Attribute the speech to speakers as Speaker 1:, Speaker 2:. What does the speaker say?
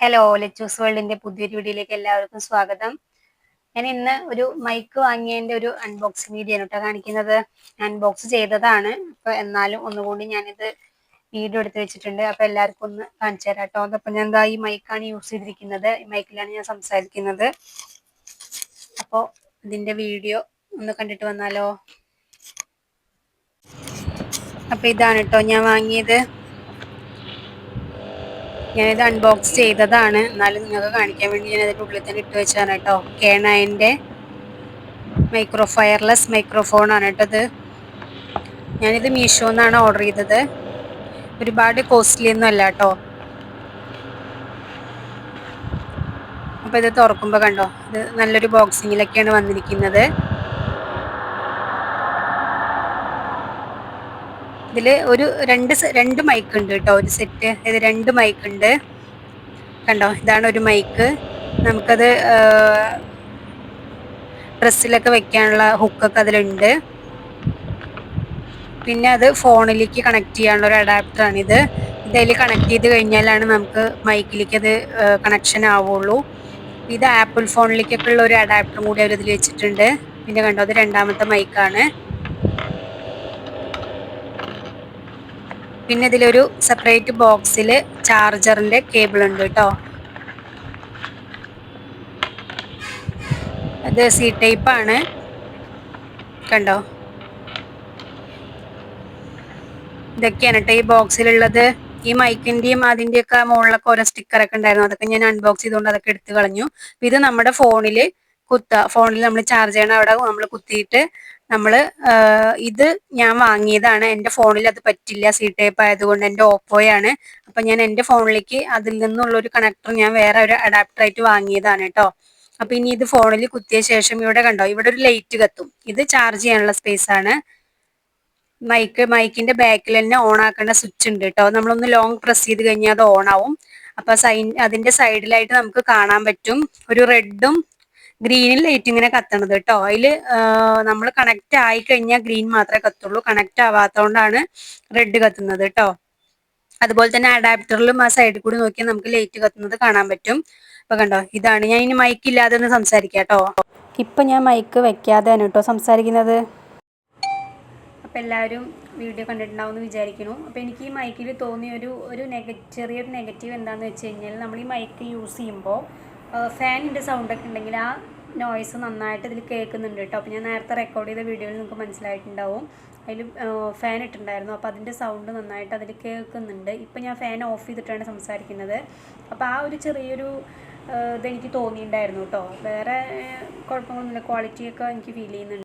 Speaker 1: Hello, Lechu's വേൾഡിന്റെ പുതിയൊരു വീഡിയോയിലേക്ക് എല്ലാവർക്കും സ്വാഗതം. ഞാൻ ഇന്ന് ഒരു മൈക്ക് വാങ്ങിയതിന്റെ ഒരു അൺബോക്സിംഗ് വീഡിയോ ആണ് കേട്ടോ കാണിക്കുന്നത്. അൺബോക്സ് ചെയ്തതാണ്, അപ്പൊ എന്നാലും ഒന്നുകൂടി ഞാനിത് വീഡിയോ എടുത്ത് വെച്ചിട്ടുണ്ട്. അപ്പൊ എല്ലാവർക്കും ഒന്ന് കാണിച്ചു തരാം കേട്ടോ. അതപ്പോൾ ഞാൻ എന്താ ഈ മൈക്കാണ് യൂസ് ചെയ്തിരിക്കുന്നത്, ഈ മൈക്കിലാണ് ഞാൻ സംസാരിക്കുന്നത്. അപ്പോൾ ഇതിന്റെ വീഡിയോ ഒന്ന് കണ്ടിട്ട് വന്നാലോ. അപ്പൊ ഇതാണ് കേട്ടോ ഞാൻ വാങ്ങിയത്. ഞാനിത് അൺബോക്സ് ചെയ്തതാണ്, എന്നാലും നിങ്ങൾക്ക് കാണിക്കാൻ വേണ്ടി ഞാൻ അതിൻ്റെ ഉള്ളിൽ തന്നെ ഇട്ട് വെച്ചാണ് കേട്ടോ. K9ൻ്റെ വയർലെസ് മൈക്രോഫോൺ ആണ് കേട്ടോ ഇത്. ഞാനിത് മീഷോന്നാണ് ഓർഡർ ചെയ്തത്. ഒരുപാട് കോസ്റ്റ്ലി ഒന്നും അല്ല കേട്ടോ. അപ്പോൾ ഇത് തുറക്കുമ്പോൾ കണ്ടോ, ഇത് നല്ലൊരു ബോക്സിങ്ങിലൊക്കെയാണ് വന്നിരിക്കുന്നത്. ഇതിൽ ഒരു രണ്ട് മൈക്ക് ഉണ്ട് കേട്ടോ, ഒരു സെറ്റ്. ഇത് രണ്ട് മൈക്ക് ഉണ്ട് കണ്ടോ. ഇതാണ് ഒരു മൈക്ക്. നമുക്കത് ഡ്രസ്സിലൊക്കെ വെക്കാനുള്ള ഹുക്കൊക്കെ അതിലുണ്ട്. പിന്നെ അത് ഫോണിലേക്ക് കണക്ട് ചെയ്യാനുള്ള ഒരു അഡാപ്റ്ററാണിത്. ഇതിൽ കണക്ട് ചെയ്ത് കഴിഞ്ഞാലാണ് നമുക്ക് മൈക്കിലേക്ക് അത് കണക്ഷൻ ആവുള്ളൂ. ഇത് ആപ്പിൾ ഫോണിലേക്കൊക്കെ ഉള്ള ഒരു അഡാപ്റ്ററും കൂടി അവർ ഇതിൽ വെച്ചിട്ടുണ്ട്. പിന്നെ കണ്ടോ, അത് രണ്ടാമത്തെ മൈക്കാണ്. പിന്നെ ഇതിലൊരു സെപ്പറേറ്റ് ബോക്സിൽ ചാർജറിന്റെ കേബിൾ ഉണ്ട് കേട്ടോ. അത് സി ടൈപ്പ് ആണ് കണ്ടോ. ഇതൊക്കെയാണ് കേട്ടോ ഈ ബോക്സിലുള്ളത്. ഈ മൈക്കിന്റെയും അതിന്റെയൊക്കെ മുകളിലൊക്കെ ഓരോ സ്റ്റിക്കറൊക്കെ ഉണ്ടായിരുന്നു, അതൊക്കെ ഞാൻ അൺബോക്സ് ചെയ്തുകൊണ്ട് അതൊക്കെ എടുത്ത് കളഞ്ഞു. ഇത് നമ്മുടെ ഫോണിൽ ഫോണിൽ നമ്മൾ ചാർജ് ചെയ്യണം, അവിടെ നമ്മൾ കുത്തിയിട്ട് ഇത് ഞാൻ വാങ്ങിയതാണ്. എൻ്റെ ഫോണിൽ അത് പറ്റില്ല, സി ടൈപ്പ് ആയതുകൊണ്ട്. എൻ്റെ ഓപ്പോയാണ്. അപ്പം ഞാൻ എൻ്റെ ഫോണിലേക്ക് അതിൽ നിന്നുള്ളൊരു കണക്ടർ ഞാൻ വേറെ ഒരു അഡാപ്റ്ററായിട്ട് വാങ്ങിയതാണ് കേട്ടോ. അപ്പം ഇനി ഇത് ഫോണിൽ കുത്തിയ ശേഷം ഇവിടെ കണ്ടോ, ഇവിടെ ഒരു ലൈറ്റ് കത്തും. ഇത് ചാർജ് ചെയ്യാനുള്ള സ്പേസ് ആണ്. മൈക്കിന്റെ ബാക്കിൽ തന്നെ ഓൺ ആക്കേണ്ട സ്വിച്ച് ഉണ്ട് കേട്ടോ. നമ്മളൊന്ന് ലോങ് പ്രസ് ചെയ്ത് കഴിഞ്ഞാൽ അത് ഓൺ ആവും. അപ്പൊ അതിന്റെ സൈഡിലായിട്ട് നമുക്ക് കാണാൻ പറ്റും ഒരു റെഡും ഗ്രീനും ലൈറ്റ് ഇങ്ങനെ കത്തണത് കേട്ടോ. അതില് നമ്മൾ കണക്ട് ആയി കഴിഞ്ഞാൽ ഗ്രീൻ മാത്രമേ കത്തുള്ളൂ, കണക്ട് ആവാത്തതുകൊണ്ടാണ് റെഡ് കത്തുന്നത് കേട്ടോ. അതുപോലെ തന്നെ അഡാപ്റ്ററിലും ആ സൈഡിൽ കൂടി നോക്കിയാൽ നമുക്ക് ലൈറ്റ് കത്തുന്നത് കാണാൻ പറ്റും. അപ്പൊ കണ്ടോ, ഇതാണ്. ഞാൻ ഇനി മൈക്ക് ഇല്ലാതെ ഒന്ന് സംസാരിക്കാം കേട്ടോ. ഇപ്പൊ ഞാൻ മൈക്ക് വെക്കാതെയാണ് കേട്ടോ സംസാരിക്കുന്നത്. അപ്പോൾ എല്ലാവരും വീഡിയോ കണ്ടിട്ടുണ്ടാവും എന്ന് വിചാരിക്കുന്നു. അപ്പോൾ എനിക്ക് ഈ മൈക്കിൽ തോന്നിയ ചെറിയൊരു നെഗറ്റീവ് എന്താണെന്ന് വെച്ച് കഴിഞ്ഞാൽ, നമ്മൾ ഈ മൈക്ക് യൂസ് ചെയ്യുമ്പോൾ ഫാനിൻ്റെ സൗണ്ടൊക്കെ ഉണ്ടെങ്കിൽ ആ നോയ്സ് നന്നായിട്ട് ഇതിൽ കേൾക്കുന്നുണ്ട് കേട്ടോ. അപ്പോൾ ഞാൻ നേരത്തെ റെക്കോർഡ് ചെയ്ത വീഡിയോയിൽ നിങ്ങൾക്ക് മനസ്സിലായിട്ടുണ്ടാവും, അതിൽ ഫാൻ ഇട്ടിട്ടുണ്ടായിരുന്നു. അപ്പോൾ അതിൻ്റെ സൗണ്ട് നന്നായിട്ട് അതിൽ കേൾക്കുന്നുണ്ട്. ഇപ്പോൾ ഞാൻ ഫാൻ ഓഫ് ചെയ്തിട്ടാണ് സംസാരിക്കുന്നത്. അപ്പോൾ ആ ഒരു ചെറിയൊരു ഇതെനിക്ക് തോന്നിയിട്ടുണ്ടായിരുന്നു കേട്ടോ. വേറെ കുഴപ്പങ്ങളൊന്നുമില്ല, ക്വാളിറ്റിയൊക്കെ എനിക്ക് ഫീൽ ചെയ്യുന്നുണ്ട്.